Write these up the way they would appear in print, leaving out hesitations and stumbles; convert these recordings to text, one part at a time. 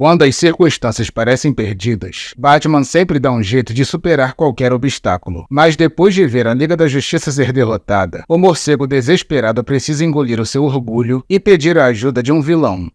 Quando as circunstâncias parecem perdidas, Batman sempre dá um jeito de superar qualquer obstáculo. Mas depois de ver a Liga da Justiça ser derrotada, o morcego desesperado precisa engolir o seu orgulho e pedir a ajuda de um vilão.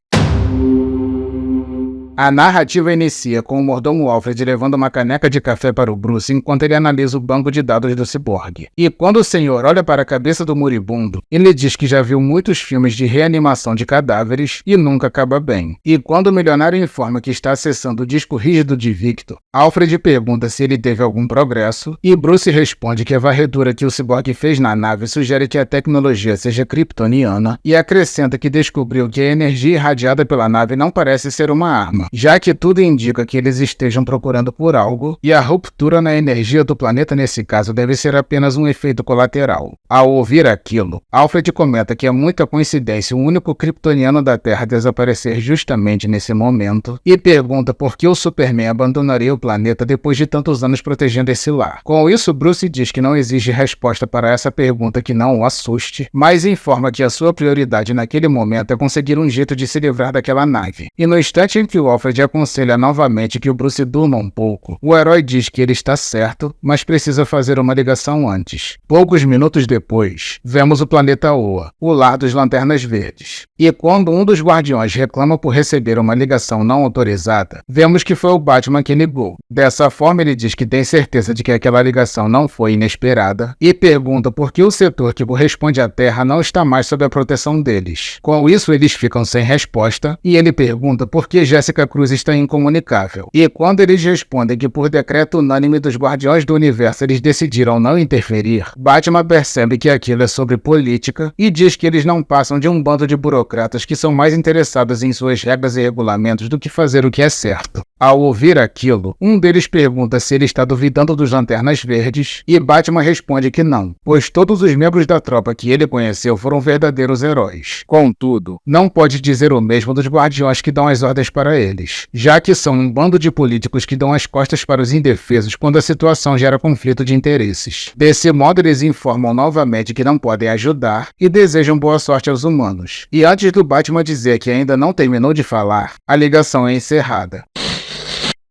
A narrativa inicia com o mordomo Alfred levando uma caneca de café para o Bruce enquanto ele analisa o banco de dados do ciborgue. E quando o senhor olha para a cabeça do moribundo, ele diz que já viu muitos filmes de reanimação de cadáveres e nunca acaba bem. E quando o milionário informa que está acessando o disco rígido de Victor, Alfred pergunta se ele teve algum progresso e Bruce responde que a varredura que o ciborgue fez na nave sugere que a tecnologia seja kryptoniana e acrescenta que descobriu que a energia irradiada pela nave não parece ser uma arma, já que tudo indica que eles estejam procurando por algo, e a ruptura na energia do planeta nesse caso deve ser apenas um efeito colateral. Ao ouvir aquilo, Alfred comenta que é muita coincidência o único kryptoniano da Terra desaparecer justamente nesse momento, e pergunta por que o Superman abandonaria o planeta depois de tantos anos protegendo esse lar. Com isso, Bruce diz que não exige resposta para essa pergunta que não o assuste, mas informa que a sua prioridade naquele momento é conseguir um jeito de se livrar daquela nave. E no instante em que o Alfred aconselha novamente que o Bruce durma um pouco, o herói diz que ele está certo, mas precisa fazer uma ligação antes. Poucos minutos depois, vemos o planeta Oa, o lar dos Lanternas Verdes. E quando um dos guardiões reclama por receber uma ligação não autorizada, vemos que foi o Batman que ligou. Dessa forma, ele diz que tem certeza de que aquela ligação não foi inesperada e pergunta por que o setor que corresponde à Terra não está mais sob a proteção deles. Com isso, eles ficam sem resposta e ele pergunta por que Jessica Cruz está incomunicável. E quando eles respondem que por decreto unânime dos Guardiões do Universo eles decidiram não interferir, Batman percebe que aquilo é sobre política e diz que eles não passam de um bando de burocratas que são mais interessados em suas regras e regulamentos do que fazer o que é certo. Ao ouvir aquilo, um deles pergunta se ele está duvidando dos Lanternas Verdes e Batman responde que não, pois todos os membros da tropa que ele conheceu foram verdadeiros heróis. Contudo, não pode dizer o mesmo dos Guardiões que dão as ordens para eles, já que são um bando de políticos que dão as costas para os indefesos quando a situação gera conflito de interesses. Desse modo, eles informam novamente que não podem ajudar e desejam boa sorte aos humanos. E antes do Batman dizer que ainda não terminou de falar, a ligação é encerrada.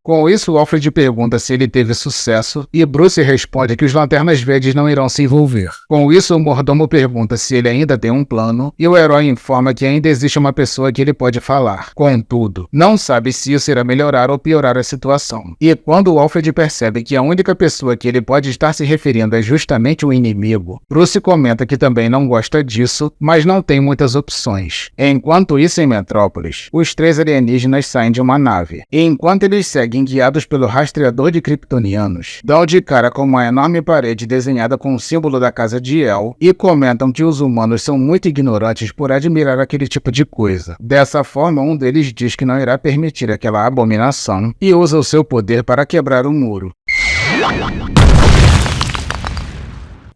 Com isso, Alfred pergunta se ele teve sucesso e Bruce responde que os Lanternas Verdes não irão se envolver. Com isso, o mordomo pergunta se ele ainda tem um plano e o herói informa que ainda existe uma pessoa que ele pode falar. Contudo, não sabe se isso irá melhorar ou piorar a situação. E quando o Alfred percebe que a única pessoa que ele pode estar se referindo é justamente o inimigo, Bruce comenta que também não gosta disso, mas não tem muitas opções. Enquanto isso, em Metrópolis, os três alienígenas saem de uma nave. E enquanto eles seguem guiados pelo rastreador de kryptonianos, dão de cara com uma enorme parede desenhada com o símbolo da casa de El e comentam que os humanos são muito ignorantes por admirar aquele tipo de coisa. Dessa forma, um deles diz que não irá permitir aquela abominação e usa o seu poder para quebrar o muro.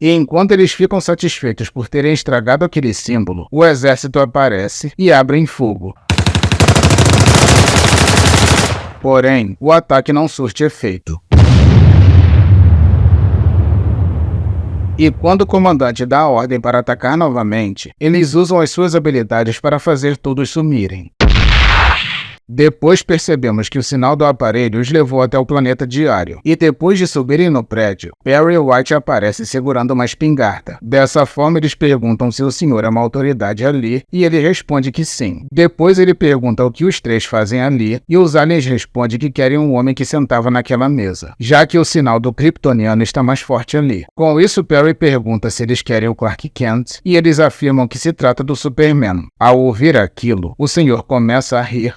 E enquanto eles ficam satisfeitos por terem estragado aquele símbolo, o exército aparece e abre em fogo. Porém, o ataque não surte efeito. E quando o comandante dá a ordem para atacar novamente, eles usam as suas habilidades para fazer todos sumirem. Depois percebemos que o sinal do aparelho os levou até o planeta diário, e depois de subirem no prédio, Perry White aparece segurando uma espingarda. Dessa forma, eles perguntam se o senhor é uma autoridade ali, e ele responde que sim. Depois ele pergunta o que os três fazem ali, e os aliens respondem que querem um homem que sentava naquela mesa, já que o sinal do kryptoniano está mais forte ali. Com isso, Perry pergunta se eles querem o Clark Kent, e eles afirmam que se trata do Superman. Ao ouvir aquilo, o senhor começa a rir.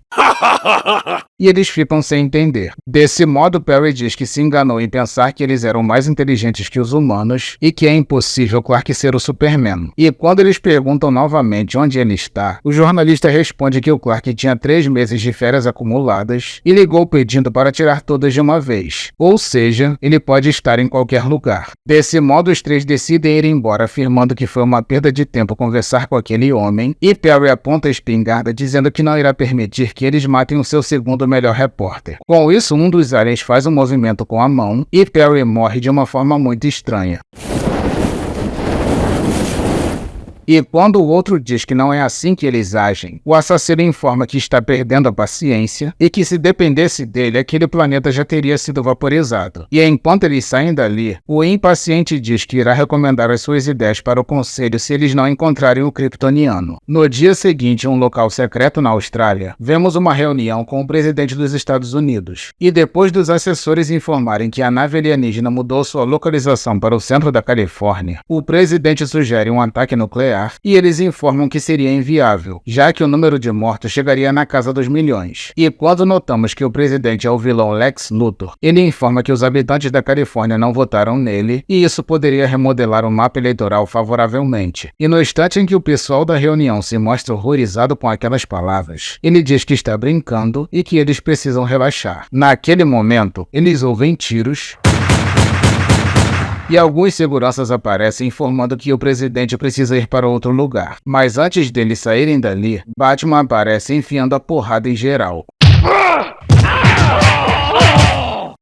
E eles ficam sem entender. Desse modo, Perry diz que se enganou em pensar que eles eram mais inteligentes que os humanos e que é impossível Clark ser o Superman. E quando eles perguntam novamente onde ele está, o jornalista responde que o Clark tinha 3 meses de férias acumuladas e ligou pedindo para tirar todas de uma vez. Ou seja, ele pode estar em qualquer lugar. Desse modo, os três decidem ir embora, afirmando que foi uma perda de tempo conversar com aquele homem, e Perry aponta a espingarda dizendo que não irá permitir que eles matem o seu segundo melhor repórter. Com isso, um dos aliens faz um movimento com a mão e Perry morre de uma forma muito estranha. E quando o outro diz que não é assim que eles agem, o assassino informa que está perdendo a paciência e que se dependesse dele, aquele planeta já teria sido vaporizado. E enquanto eles saem dali, o impaciente diz que irá recomendar as suas ideias para o conselho se eles não encontrarem o kryptoniano. No dia seguinte, em um local secreto na Austrália, vemos uma reunião com o presidente dos Estados Unidos. E depois dos assessores informarem que a nave alienígena mudou sua localização para o centro da Califórnia, o presidente sugere um ataque nuclear e eles informam que seria inviável, já que o número de mortos chegaria na casa dos milhões. E quando notamos que o presidente é o vilão Lex Luthor, ele informa que os habitantes da Califórnia não votaram nele e isso poderia remodelar o mapa eleitoral favoravelmente. E no instante em que o pessoal da reunião se mostra horrorizado com aquelas palavras, ele diz que está brincando e que eles precisam relaxar. Naquele momento, eles ouvem tiros e alguns seguranças aparecem informando que o presidente precisa ir para outro lugar. Mas antes deles saírem dali, Batman aparece enfiando a porrada em geral.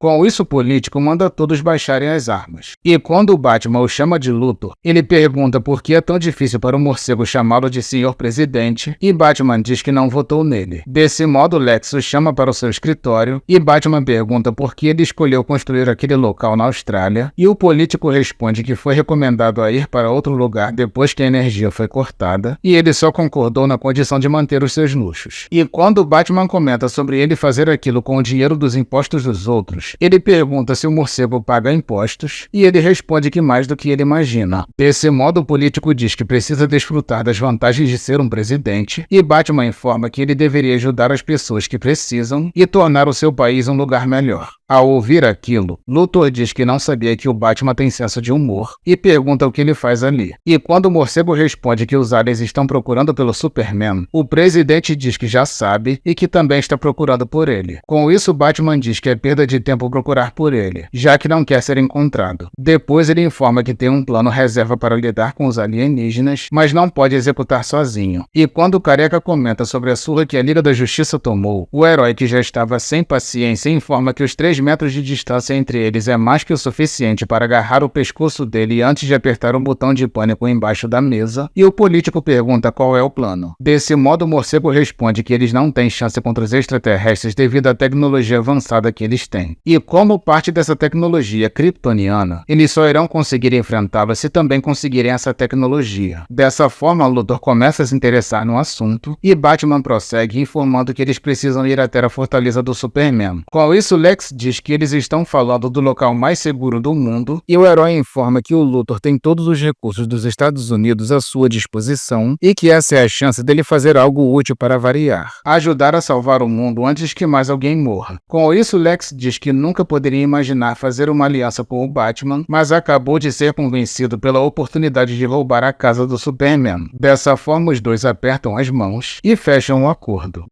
Com isso, o político manda todos baixarem as armas. E quando o Batman o chama de Luthor, ele pergunta por que é tão difícil para o morcego chamá-lo de Senhor Presidente, e Batman diz que não votou nele. Desse modo, Lex o chama para o seu escritório, e Batman pergunta por que ele escolheu construir aquele local na Austrália, e o político responde que foi recomendado a ir para outro lugar depois que a energia foi cortada, e ele só concordou na condição de manter os seus luxos. E quando o Batman comenta sobre ele fazer aquilo com o dinheiro dos impostos dos outros, ele pergunta se o morcego paga impostos, e ele responde que mais do que ele imagina. Desse modo, o político diz que precisa desfrutar das vantagens de ser um presidente, e Batman informa que ele deveria ajudar as pessoas que precisam e tornar o seu país um lugar melhor. Ao ouvir aquilo, Luthor diz que não sabia que o Batman tem senso de humor e pergunta o que ele faz ali. E quando o morcego responde que os aliens estão procurando pelo Superman, o presidente diz que já sabe e que também está procurando por ele. Com isso, Batman diz que é perda de tempo procurar por ele, já que não quer ser encontrado. Depois ele informa que tem um plano reserva para lidar com os alienígenas, mas não pode executar sozinho. E quando o Careca comenta sobre a surra que a Liga da Justiça tomou, o herói, que já estava sem paciência, informa que os 3 metros de distância entre eles é mais que o suficiente para agarrar o pescoço dele antes de apertar um botão de pânico embaixo da mesa, e o político pergunta qual é o plano. Desse modo, o morcego responde que eles não têm chance contra os extraterrestres devido à tecnologia avançada que eles têm. E como parte dessa tecnologia kryptoniana, eles só irão conseguir enfrentá-la se também conseguirem essa tecnologia. Dessa forma, Luthor começa a se interessar no assunto, e Batman prossegue informando que eles precisam ir até a fortaleza do Superman. Com isso, Lex diz que eles estão falando do local mais seguro do mundo, e o herói informa que o Luthor tem todos os recursos dos Estados Unidos à sua disposição e que essa é a chance dele fazer algo útil para variar: ajudar a salvar o mundo antes que mais alguém morra. Com isso, Lex diz que nunca poderia imaginar fazer uma aliança com o Batman, mas acabou de ser convencido pela oportunidade de roubar a casa do Superman. Dessa forma, os dois apertam as mãos e fecham um acordo.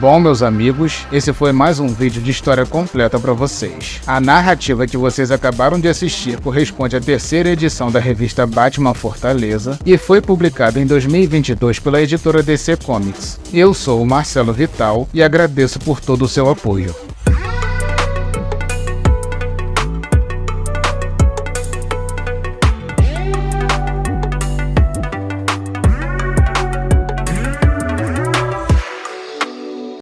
Bom, meus amigos, esse foi mais um vídeo de história completa para vocês. A narrativa que vocês acabaram de assistir corresponde à 3ª edição da revista Batman Fortaleza e foi publicada em 2022 pela editora DC Comics. Eu sou o Marcelo Vital e agradeço por todo o seu apoio.